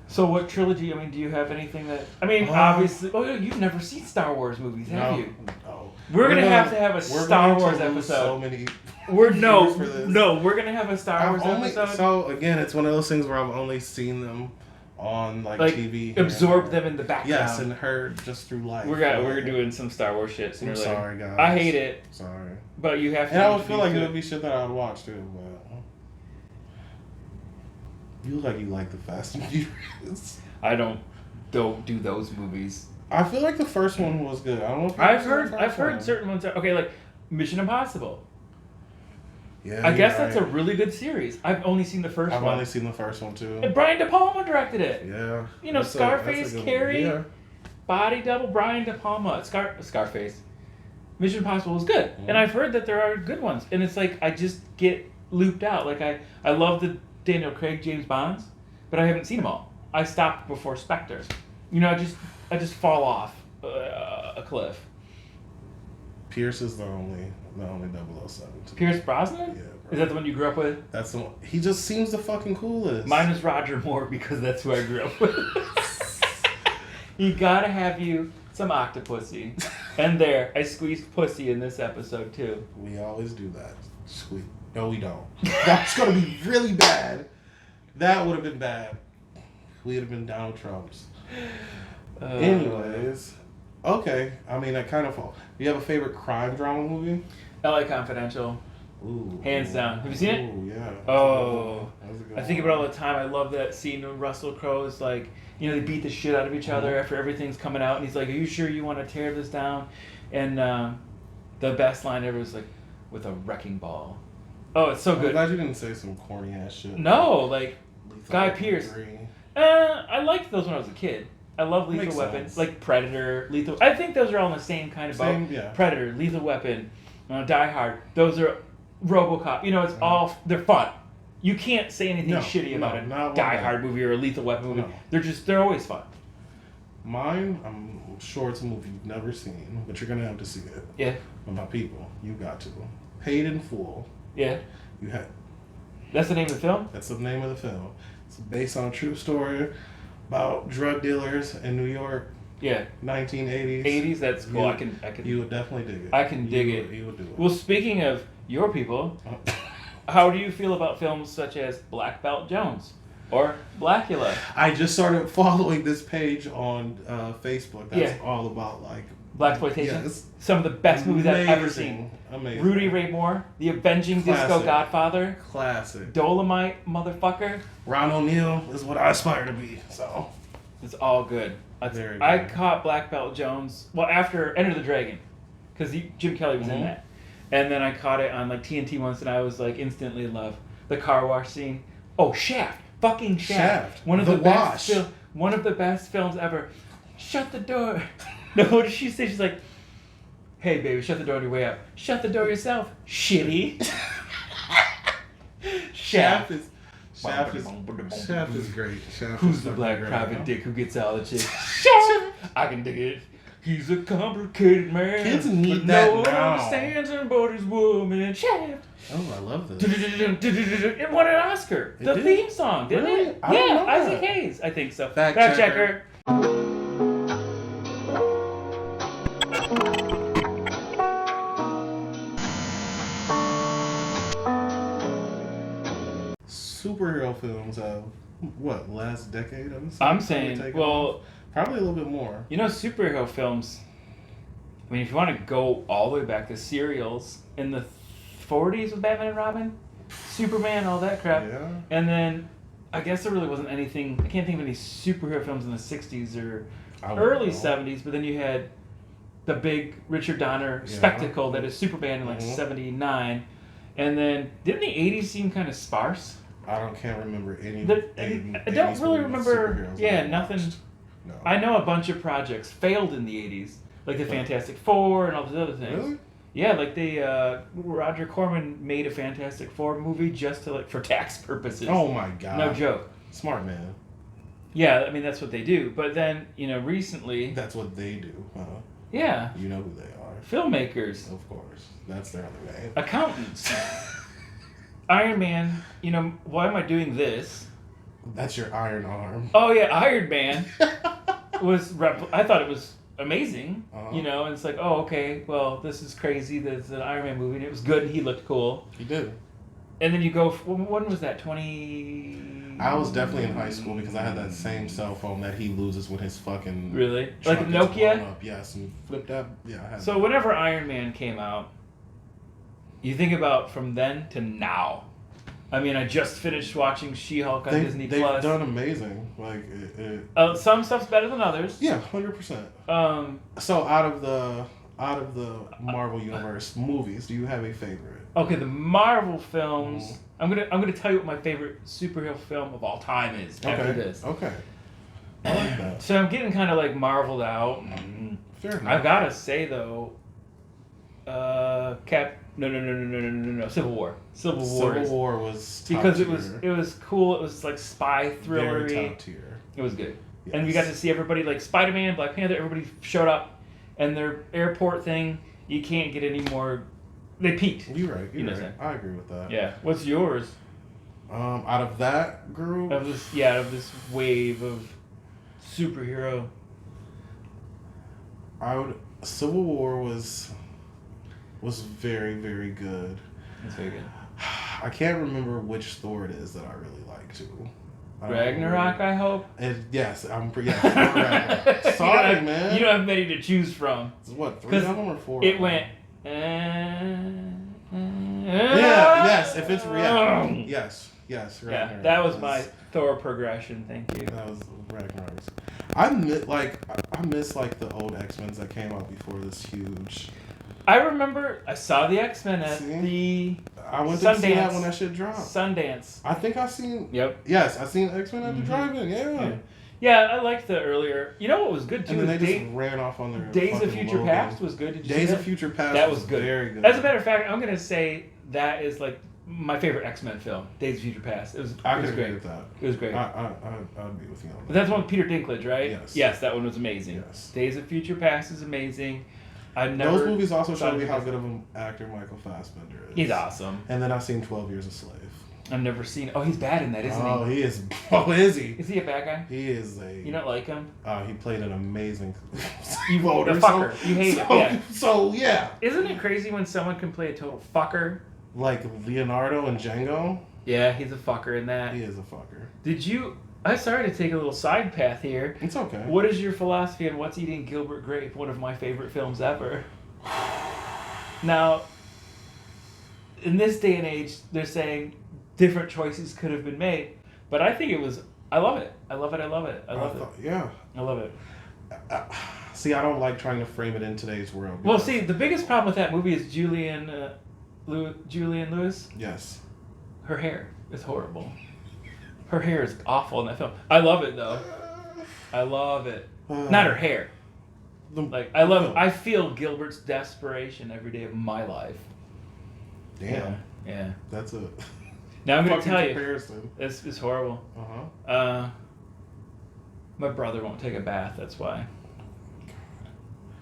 So what trilogy, do you have anything that... obviously... Oh, you've never seen Star Wars movies, have you? No. We're going to have a Star Wars episode. So many we're going to have a Star Wars episode. So, again, it's one of those things where I've only seen them on, TV. Absorb them in the background. Yes, and heard just through life. We're doing some Star Wars shit sooner or later. Sorry, guys. I hate it. Sorry. But you have to... And I would feel like it would be shit that I would watch, too, but... You look like you like the Fast and Furious. I don't do those movies. I feel like the first one was good. I don't know if I've heard certain ones are, okay, like Mission Impossible. Yeah. I guess that's a really good series. I've only seen the first one. I've only seen the first one too. And Brian De Palma directed it. Yeah. Scarface, Carrie, Body Double, Brian De Palma, Scarface. Mission Impossible was good, and I've heard that there are good ones, and it's like I just get looped out. Like I love the Daniel Craig James Bonds, but I haven't seen them all. I stopped before Spectre. I just fall off a cliff. Pierce is the only 007. Pierce Brosnan? Yeah. Bro. Is that the one you grew up with? That's the one. He just seems the fucking coolest. Mine is Roger Moore because that's who I grew up with. You gotta have you some Octopussy. And there, I squeezed pussy in this episode too. We always do that. Sweet. No, we don't. That's gonna be really bad. That would have been bad. We'd have been Donald Trump's. Anyways, okay. I kind of fall. Do you have a favorite crime drama movie? LA Confidential. Ooh. Hands down. Have you seen it? Ooh, yeah. Oh. That was a good I think one. about it all the time. I love that scene when Russell Crowe's like, you know, they beat the shit out of each other after everything's coming out, and he's like, "Are you sure you want to tear this down?" And the best line ever was like, "With a wrecking ball." Oh, it's so I'm good. glad you didn't say some corny ass shit. No, like Lethal Guy Weapon Pearce. 3. I liked those when I was a kid. I love Lethal Makes Weapon, sense. like Predator, Lethal. I think those are all in the same kind of boat. Same, yeah. Predator, Lethal Weapon, Die Hard. Those are RoboCop. You know, it's all they're fun. You can't say anything No, shitty no, about not a one Die bit. Hard movie or a Lethal Weapon movie. No. They're always fun. Mine, I'm sure it's a movie you've never seen, but you're gonna have to see it. Yeah, But my people, you got to. Paid in Full. yeah. You had. That's the name of the film. That's the name of the film. It's based on a true story about drug dealers in New York, Yeah, 1980s. 80s. That's cool. You- I can. You would definitely dig it. I can dig it. You would do it. Well, speaking of your people, Oh. how do you feel about films such as Black Belt Jones or Blackula? I just started following this page on Facebook. That's Yeah. all about like Blaxploitation. Yes. Some of the best movies I've ever Amazing. seen. Amazing. Rudy Ray Moore, The Avenging Disco Classic. Godfather, Classic. Dolomite, motherfucker. Ron O'Neal is what I aspire to be. So It's all good. Very I good. caught Black Belt Jones after Enter the Dragon, because Jim Kelly was in Mhm. that, and then I caught it on like TNT once, and I was like instantly in love. The car wash scene. Oh, Shaft, fucking Shaft. Shaft. One of The the Wash. best. One of the best films ever. Shut the door. No, what did she say? She's like, "Hey, baby, shut the door on your way out." Shut the door yourself, shitty. Shaft. Shaft is great. Shaft Who's is the fucking black great. private dick who gets all the chicks? Shaft. I can dig it. He's a complicated man. Kids need but that no one now. understands him but his woman. Shaft. Oh, I love this. It won an Oscar. It The did? theme song, didn't Really? it? I didn't Yeah, know Isaac that. Hayes. I think so. Fact checker. Superhero films of what last decade? I'm saying, well, probably a little bit more. you know, superhero films. I mean, if you want to go all the way back to serials in the 40s with Batman and Robin, Superman, all that crap. Yeah. And then I guess there really wasn't anything. I can't think of any superhero films in the 60s or I early don't know. 70s, but then you had the big Richard Donner Yeah. spectacle that is Superman in like Mhm. 79. And then didn't the 80s seem kind of sparse? Can't remember any. I don't really remember. Yeah, nothing. No. I know a bunch of projects failed in the 80s, like the Fantastic Four and all those other things. Really? Yeah, like Roger Corman made a Fantastic Four movie just to for tax purposes. Oh my god. No joke. Smart man. Yeah, I mean that's what they do. But then recently, That's what they do, huh? yeah, You know who they are. filmmakers, Of course. That's their other name. accountants, Iron Man. Why am I doing this? That's your iron arm. Oh yeah, Iron Man was. I thought it was amazing. Uh-huh. And it's like, oh okay, well this is crazy. There's an Iron Man movie, and it was good. And he looked cool. He did. And then you go. When was that? 20. I was definitely in high school because I had that same cell phone that he loses when his fucking Really? truck Like a gets blown Nokia? up. Yes, and flipped up. Yeah, I had So whenever Iron Man came out, you think about from then to now. I mean, I just finished watching She-Hulk on Disney they've Plus. done amazing. Like Some stuff's better than others. yeah, 100%. So out of the Marvel Universe movies, do you have a favorite? Okay, the Marvel films. I'm gonna tell you what my favorite superhero film of all time is after this. Okay. I like that. So I'm getting kind of like marveled out. Fair enough. I've gotta say though, No, Civil War. Civil War was top because tier. it was cool. It was like spy Very thrillery. top tier. It was good. Yes. And we got to see everybody, like Spider-Man, Black Panther, everybody showed up. And their airport thing, you can't get any more. They peaked. You're right. You know You're what right. I agree with that. Yeah. What's yours? Out of that group, Of this wave of superhero. Civil War was very, very good. That's very good. I can't remember which Thor it is that I really like too. Ragnarok, I hope. Yes, I'm pretty. Yeah, Ragnarok. Sorry, man. You don't have many to choose from. It's what, 3 of them or 4? It went. Yes. If it's yes. Yeah, Ragnarok that was is- my Thor progression. Thank you. That was Ragnarok's. I miss like the old X-Men that came out before this huge. I remember I saw the X-Men at the I went to see that Sundance. when that shit dropped. Sundance. I think I seen. Yep. Yes, I seen X-Men at the drive-in. Yeah. Yeah, I liked the earlier. You know what was good too? And then they Day- just ran off on their. Days of fucking Future Logan. Past was good. Did you Days see of that? Future Past. That was good. Very good. As a matter of fact, I'm gonna say that is like my favorite X-Men film. Days of Future Past. It was I could great. agree with that. It was great. I'd be with you on But that. that's one with Peter Dinklage, right? Yes. Yes, that one was amazing. Yes. Days of Future Past is amazing. I've never. Those movies also thought show me of how it. good of an actor Michael Fassbender is. He's awesome. And then I seen 12 Years a Slave. I've never seen. Oh, he's bad in that, isn't Oh, he? he is. Oh, is he? Is he a bad guy? He is a. You don't like him? He played an amazing. You vote a fucker. You hate him. Yeah. So yeah. Isn't it crazy when someone can play a total fucker? Like Leonardo and Django. Yeah, he's a fucker in that. He is a fucker. Did you? I'm sorry to take a little side path here. It's okay. What is your philosophy on What's Eating Gilbert Grape? One of my favorite films ever. Now, in this day and age, they're saying different choices could have been made, but I think it was. I love it. I love it. I love it. I love it. Yeah. I love it. See, I don't like trying to frame it in today's world. Well, because- see, the biggest problem with that movie is Julian Lewis. Yes. Her hair is horrible. Her hair is awful in that film. I love it though. I love it. Not her hair. I feel Gilbert's desperation every day of my life. Damn. Yeah. That's a. Now I'm gonna fucking tell you, comparison. this is horrible. My brother won't take a bath. That's why.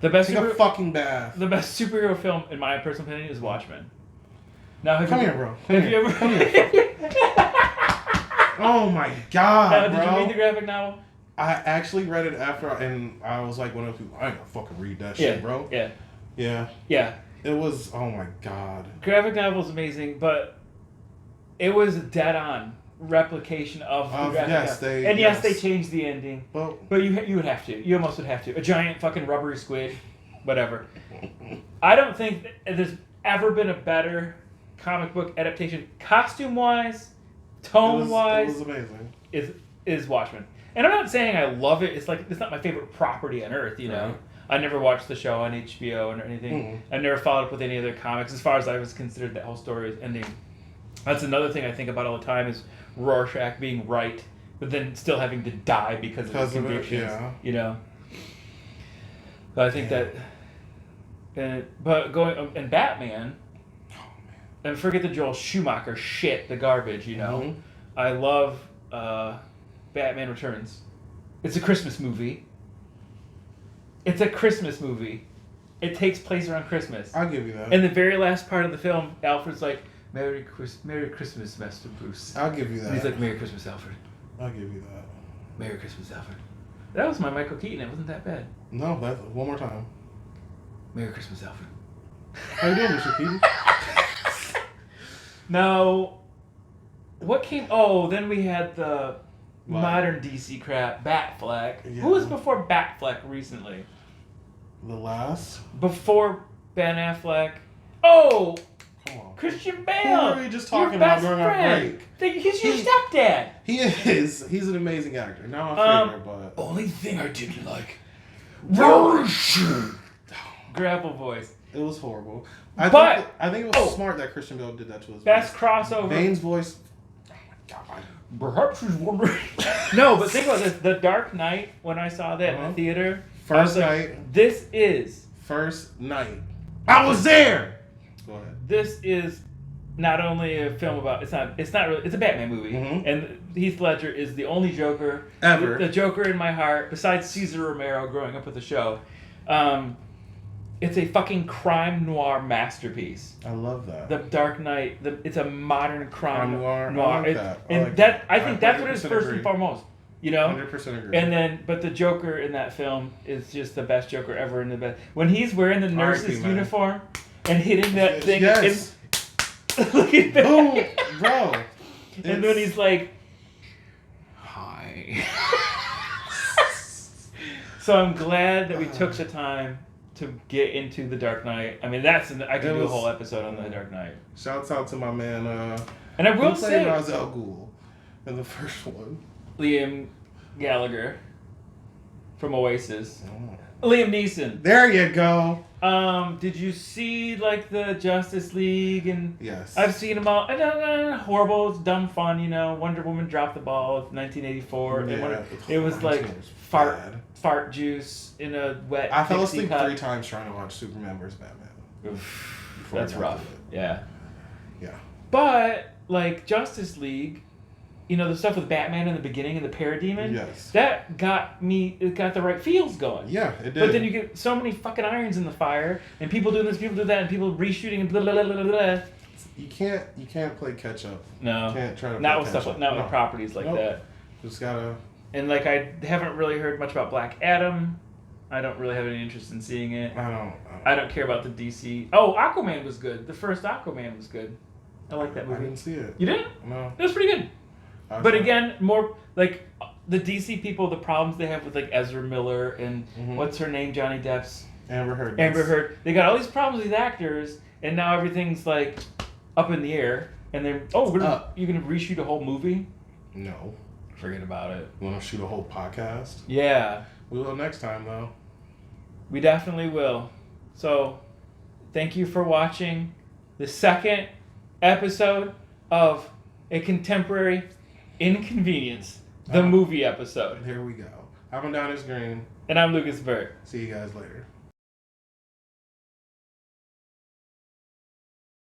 The best Take a fucking bath. The best superhero film, in my personal opinion, is Watchmen. Now, Come here, bro. Have you ever? Come here. Oh my god, Did bro. you read the graphic novel? I actually read it after, and I was like one of those people. I ain't gonna fucking read that shit, bro. Yeah. Yeah. Yeah. It was. Oh my god. Graphic novel is amazing, but it was a dead-on replication of the graphic novel. Yes, they changed the ending. Well, but you would have to. You almost would have to. A giant fucking rubbery squid, whatever. I don't think there's ever been a better comic book adaptation, costume-wise, tone-wise. It was amazing. Is Watchmen. And I'm not saying I love it. It's like it's not my favorite property on earth, you know. Right. I never watched the show on HBO or anything. I never followed up with any other comics. As far as I was considered, that whole story is ending. That's another thing I think about all the time is Rorschach being right, but then still having to die because of his convictions. You know. But I think that. But going and Batman. And forget the Joel Schumacher shit, the garbage. You know. I love Batman Returns. It's a Christmas movie. It's a Christmas movie. It takes place around Christmas. I'll give you that. In the very last part of the film, Alfred's like, Merry Christmas, Master Bruce. I'll give you that. And he's like, Merry Christmas, Alfred. I'll give you that. Merry Christmas, Alfred. That was my Michael Keaton. It wasn't that bad. No, that's one more time. Merry Christmas, Alfred. How you doing, Mr. Keaton? No. What came... Oh, then we had the modern DC crap, Batfleck. Yeah. Who was before Batfleck recently? The last? Before Ben Affleck. Oh! Come on. Christian Bale! Who are we just talking your about best during our friend. break? He's your stepdad. He is. He's an amazing actor. Not my favorite, but... Only thing I didn't like. Gravel voice. It was horrible. I think it was smart that Christian Bale did that to his best voice. crossover. Bane's voice... Oh my god. Perhaps he's wondering. No, but think about this. The Dark Knight, when I saw that in the theater... First like, night. This is... First night. I was there! Go ahead. This is not only a film about... It's not really... It's a Batman movie. And Heath Ledger is the only Joker... Ever. The Joker in my heart, besides Cesar Romero growing up with the show. It's a fucking crime noir masterpiece. I love that. The Dark Knight. It's a modern crime noir. noir. I like that. And I think that's what it is first and foremost. You know? 100% agree. And then, but the Joker in that film is just the best Joker ever in the best. When he's wearing the nurse's uniform and hitting that thing. Yes. Look at that. Boom, bro. And then he's like, hi. So I'm glad that we took the time to get into The Dark Knight. I mean, I could do a was- whole episode on The Dark Knight. Shouts out to my man. And I will who played say, Ra's al Ghul in the first one. Liam Gallagher from Oasis. Oh. Liam Neeson. There you go. Did you see like the Justice League and? Yes. I've seen them all. Horrible, it's dumb fun, you know. Wonder Woman dropped the ball in 1984. Yeah, It was like bad. fart juice in a wet. I fell Dixie asleep cup. 3 times trying to watch Superman vs. Batman. Oof, before I that's got rough. to it. Yeah. Yeah. But like Justice League, you know, the stuff with Batman in the beginning and the Parademon. Yes. That got me. It got the right feels going. Yeah, it did. But then you get so many fucking irons in the fire, and people doing this, people do that, and people reshooting and blah blah blah blah blah. You can't play catch up. No. You can't try to Not play with stuff catch up. not with properties like Nope. that. Just gotta. And like I haven't really heard much about Black Adam. I don't really have any interest in seeing it. I don't care about the DC. Oh, Aquaman was good. The first Aquaman was good. I like that I movie. didn't see it. You didn't? No. It was pretty good. I But saw it. again, more like the DC people, the problems they have with like Ezra Miller and Mhm. what's her name, Johnny Depp's Amber Heard. Amber Heard. They got all these problems with these actors, and now everything's like up in the air. And they're you're gonna reshoot a whole movie? No. Forget about it. You want to shoot a whole podcast? Yeah, We will next time though. we definitely will. So, thank you for watching the second episode of A Contemporary Inconvenience, the movie episode. Here we go. I'm Addonis Green. And I'm Lucas Burt. See you guys later.